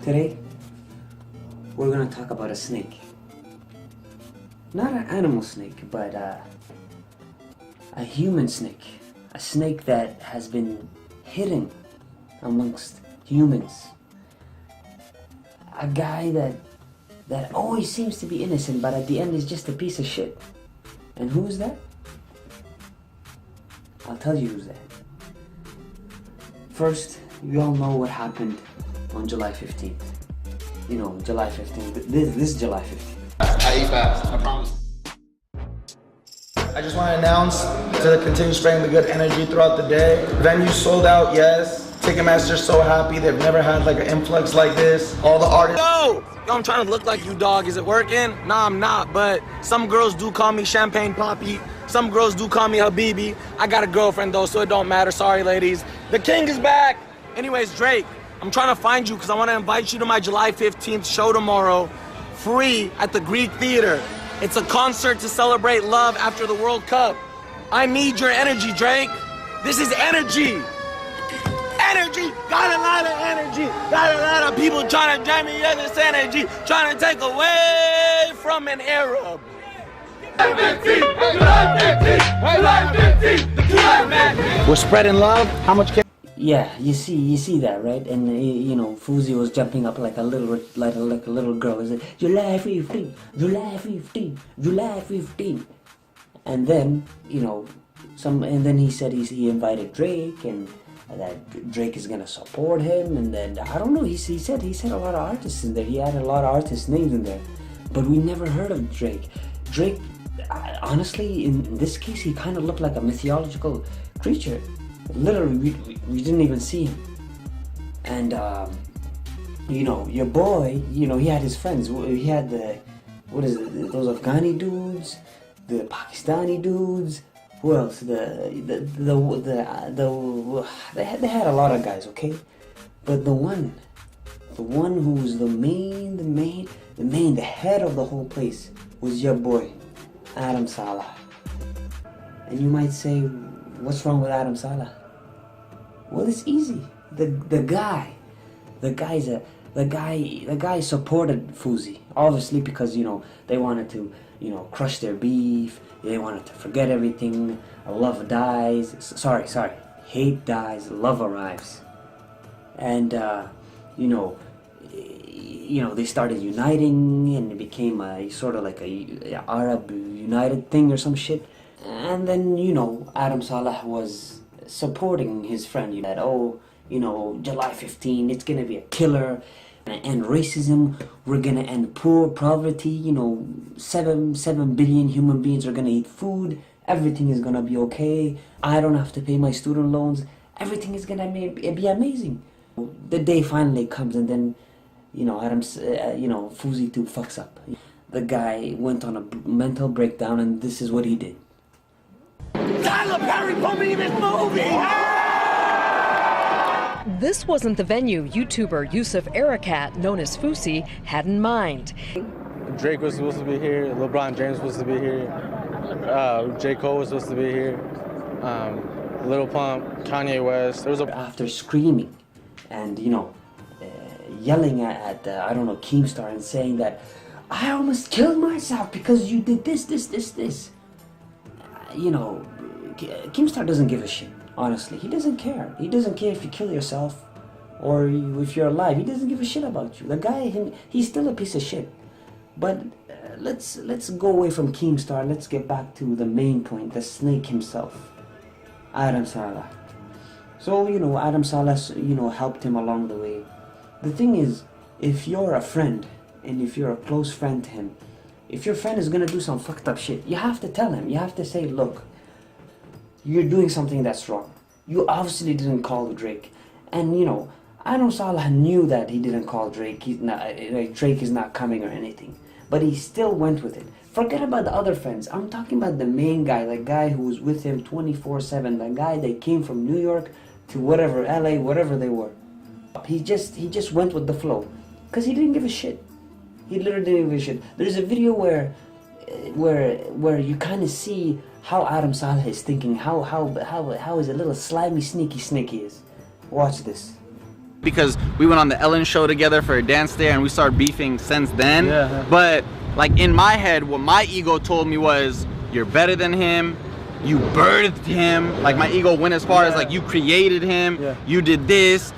Today, we're gonna talk about a snake. Not an animal snake, but a human snake. A snake that has been hidden amongst humans. A guy that always seems to be innocent, but at the end is just a piece of shit. And who's that? I'll tell you who's that. First, we all know what happened on July 15th. You know, July 15th. This July 15th. I eat fast, I promise. I just want to announce to continue spreading the good energy throughout the day. Venue sold out, yes. Ticketmaster's so happy. They've never had like an influx like this. All the artists. Yo, I'm trying to look like you, dog. Is it working? Nah, I'm not, but some girls do call me Champagne Poppy. Some girls do call me Habibi. I got a girlfriend though, so it don't matter. Sorry, ladies. The king is back. Anyways, Drake, I'm trying to find you because I want to invite you to my July 15th show tomorrow. Free at the Greek Theater. It's a concert to celebrate love after the World Cup. I need your energy, Drake. This is energy. Energy. Got a lot of energy. Got a lot of people trying to drain me in this energy. Trying to take away from an Arab. We're spreading love. How much can... Yeah, you see that, right? And you know, Fousey was jumping up like a little girl. He said, July 15, July 15, July 15. And then, you know, and then he said he invited Drake, and that Drake is gonna support him. And then I don't know. He said a lot of artists in there. He had a lot of artists' names in there, but we never heard of Drake. Drake, honestly, in this case, he kind of looked like a mythological creature. Literally, we didn't even see him. And you know, your boy, you know, he had his friends. He had those Afghani dudes, the Pakistani dudes. Who else? They had a lot of guys, okay? But the one who was the head of the whole place was your boy, Adam Saleh. And you might say, what's wrong with Adam Saleh? Well, it's easy. The guy supported Fousey, obviously, because, you know, they wanted to, you know, crush their beef. They wanted to forget everything. Love dies. Sorry. Hate dies. Love arrives. And you know, they started uniting, and it became a sort of like a Arab United thing or some shit. And then, you know, Adam Saleh was supporting his friend. That, oh, you know, July 15, it's gonna be a killer. We're gonna end racism. We're gonna end poverty. You know, 7 billion human beings are gonna eat food. Everything is gonna be okay. I don't have to pay my student loans. Everything is gonna be amazing. The day finally comes, and then, you know, Fousey too fucks up. The guy went on a mental breakdown, and this is what he did. Tyler Perry put me in this movie! This wasn't the venue YouTuber Yusuf Erakat, known as Fousey, had in mind. Drake was supposed to be here, LeBron James was supposed to be here, J. Cole was supposed to be here, Lil Pump, Kanye West. After screaming and, you know, yelling at I don't know, Keemstar, and saying that, I almost killed myself because you did this. You know, Keemstar doesn't give a shit. Honestly, he doesn't care. He doesn't care if you kill yourself or if you're alive. He doesn't give a shit about you. The guy, he's still a piece of shit. But let's go away from Keemstar. Let's get back to the main point, the snake himself, Adam Saleh. So, you know, Adam Saleh, you know, helped him along the way. The thing is, if you're a friend and if you're a close friend to him, if your friend is gonna do some fucked up shit, you have to tell him. You have to say, look, you're doing something that's wrong. You obviously didn't call Drake. And, you know, Adam Saleh knew that he didn't call Drake. Drake is not coming or anything. But he still went with it. Forget about the other friends. I'm talking about the main guy, the guy who was with him 24/7, the guy that came from New York to whatever, LA, whatever they were. He just went with the flow. Because he didn't give a shit. He literally didn't give a shit. There's a video where you kind of see how Adam Saleh is thinking, how is a little slimy, sneaky snake he is. Watch this. Because we went on the Ellen show together for a dance there and we started beefing since then. Yeah. But like in my head, what my ego told me was, you're better than him, you birthed him. Like my ego went as far as like, you created him, you did this,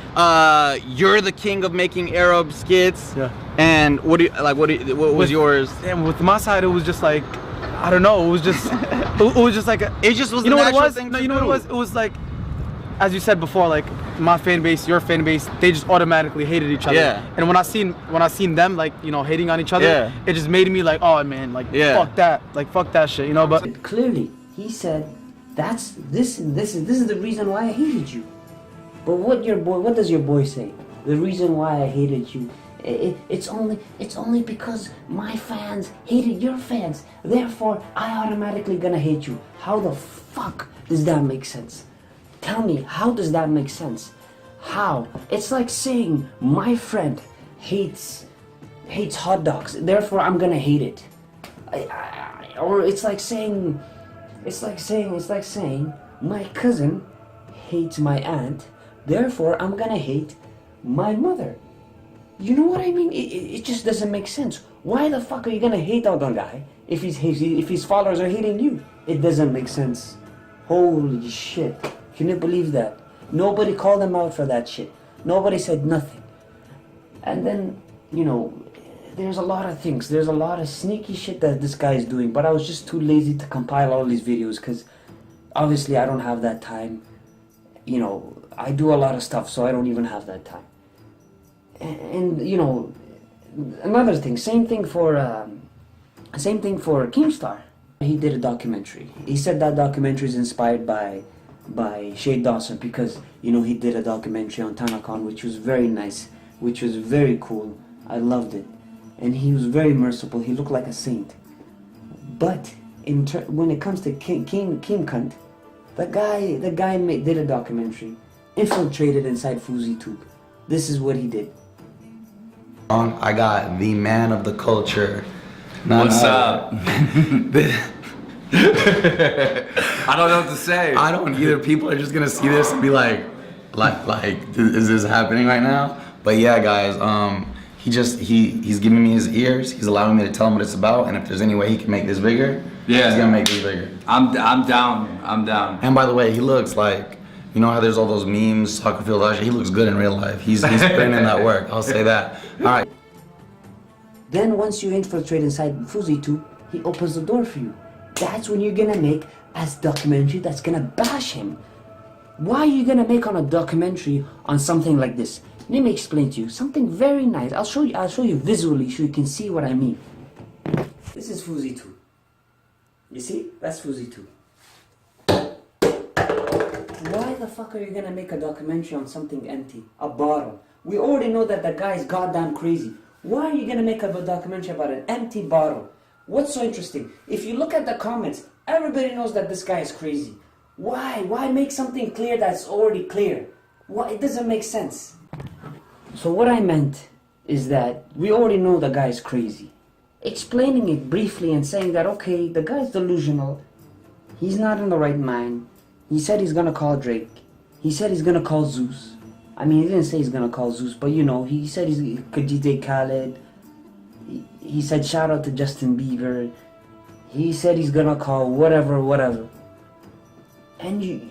you're the king of making Arab skits. And what was yours? And with my side, it was just like, I don't know, it was just like it just was, you know what it was? Thing No, to you know do. what it was? It was like, as you said before, like my fan base, your fan base, they just automatically hated each other. Yeah. And when I seen them like, you know, hating on each other, it just made me like, oh man, like fuck that shit, you know. But clearly he said, that's this and this is the reason why I hated you. But what does your boy say? The reason why I hated you, it's only because my fans hated your fans. Therefore, I automatically gonna hate you. How the fuck does that make sense? Tell me, how does that make sense? How? It's like saying my friend hates hot dogs, therefore I'm gonna hate it. Or it's like saying my cousin hates my aunt, therefore I'm gonna hate my mother. You know what I mean? It just doesn't make sense. Why the fuck are you gonna hate on the guy if his followers are hating you? It doesn't make sense. Holy shit. Can you believe that? Nobody called him out for that shit. Nobody said nothing. And then, you know, there's a lot of things. There's a lot of sneaky shit that this guy is doing. But I was just too lazy to compile all these videos because obviously I don't have that time. You know, I do a lot of stuff, so I don't even have that time. And you know, another thing, same thing for Keemstar. He did a documentary. He said that documentary is inspired by Shade Dawson because, you know, he did a documentary on Tanakan, which was very nice, which was very cool. I loved it. And he was very merciful. He looked like a saint. But when it comes to Keem Cunt, the guy did a documentary, infiltrated inside Fousey tube. This is what he did. I got the man of the culture. What's up? I don't know what to say. I don't either. People are just gonna see this and be like, is this happening right now? But yeah, guys, he's giving me his ears. He's allowing me to tell him what it's about. And if there's any way he can make this bigger, he's gonna make this bigger. I'm down. I'm down. And by the way, he looks like, you know how there's all those memes, soccer field, all that shit? He looks good in real life. He's putting in that work. I'll say that. All right. Then once you infiltrate inside Fousey tube, he opens the door for you. That's when you're gonna make a documentary that's gonna bash him. Why are you gonna make on a documentary on something like this? Let me explain to you something very nice. I'll show you visually so you can see what I mean. This is Fousey tube. You see? That's Fousey tube. Why the fuck are you gonna make a documentary on something empty? A bottle. We already know that the guy is goddamn crazy. Why are you gonna make a documentary about an empty bottle? What's so interesting? If you look at the comments, everybody knows that this guy is crazy. Why? Why make something clear that's already clear? Why? It doesn't make sense. So what I meant is that we already know the guy is crazy. Explaining it briefly and saying that, okay, the guy's delusional. He's not in the right mind. He said he's gonna call Drake. He said he's gonna call Zeus. I mean, he didn't say he's gonna call Zeus, but you know, he said he's DJ Khaled. He said shout out to Justin Bieber. He said he's gonna call whatever. And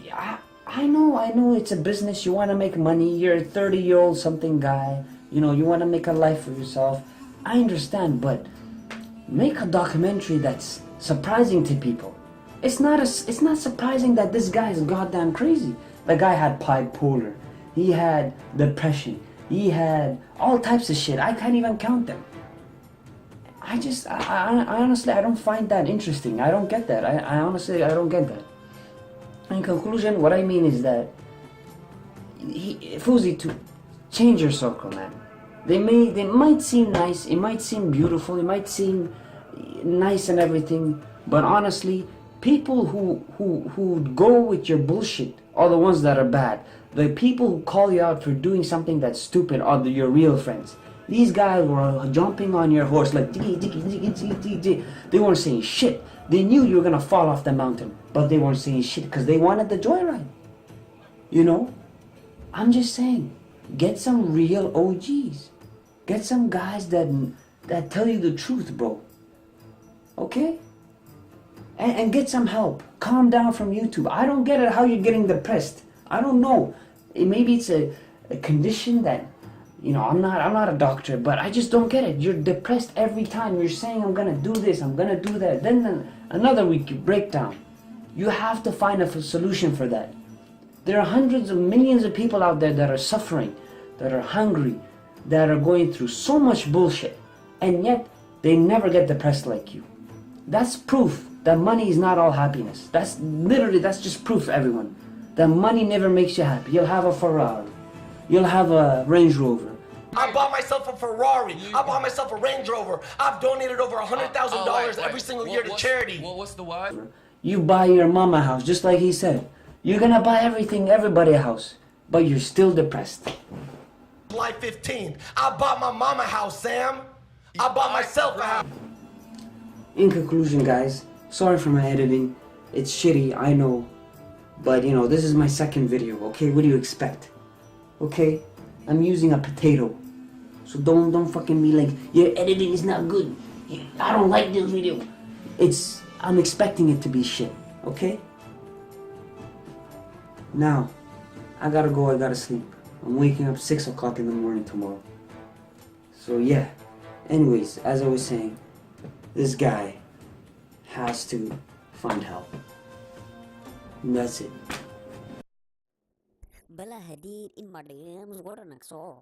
I know it's a business. You want to make money. You're a 30-year-old something guy. You know, you want to make a life for yourself. I understand, but make a documentary that's surprising to people. It's not surprising that this guy is goddamn crazy. The guy had bipolar. He had depression. He had all types of shit. I can't even count them. I honestly, I don't find that interesting. I don't get that. I honestly don't get that. In conclusion, what I mean is that Fousey, to change your circle, man. They might seem nice, it might seem beautiful, it might seem nice and everything, but honestly, people who go with your bullshit are the ones that are bad. The people who call you out for doing something that's stupid are your real friends. These guys were jumping on your horse like they weren't saying shit. They knew you were gonna fall off the mountain, but they weren't saying shit because they wanted the joyride. You know? I'm just saying, get some real OGs. Get some guys that tell you the truth, bro. Okay? And get some help. Calm down from YouTube. I don't get it how you're getting depressed. I don't know. Maybe it's a condition that, you know, I'm not a doctor, but I just don't get it. You're depressed every time. You're saying, I'm gonna do this, I'm gonna do that. Then another week you break down. You have to find a solution for that. There are hundreds of millions of people out there that are suffering, that are hungry, that are going through so much bullshit, and yet they never get depressed like you. That's proof that money is not all happiness. That's just proof, everyone. That money never makes you happy. You'll have a Ferrari. You'll have a Range Rover. I bought myself a Ferrari. I bought myself a Range Rover. I've donated over $100,000 every single year to charity. What's the what? You buy your mama a house, just like he said. You're gonna buy everybody a house, but you're still depressed. July 15th, I bought my mama a house, Sam. I bought myself a house. In conclusion, guys, sorry for my editing. It's shitty, I know. But, you know, this is my second video, okay? What do you expect? Okay? I'm using a potato. So don't fucking be like, your editing is not good. I don't like this video. I'm expecting it to be shit, okay? Now, I gotta go, I gotta sleep. I'm waking up 6 o'clock in the morning tomorrow. So yeah. Anyways, as I was saying, this guy has to find help. And that's it. بلا هديد إما ديم زغورنك صو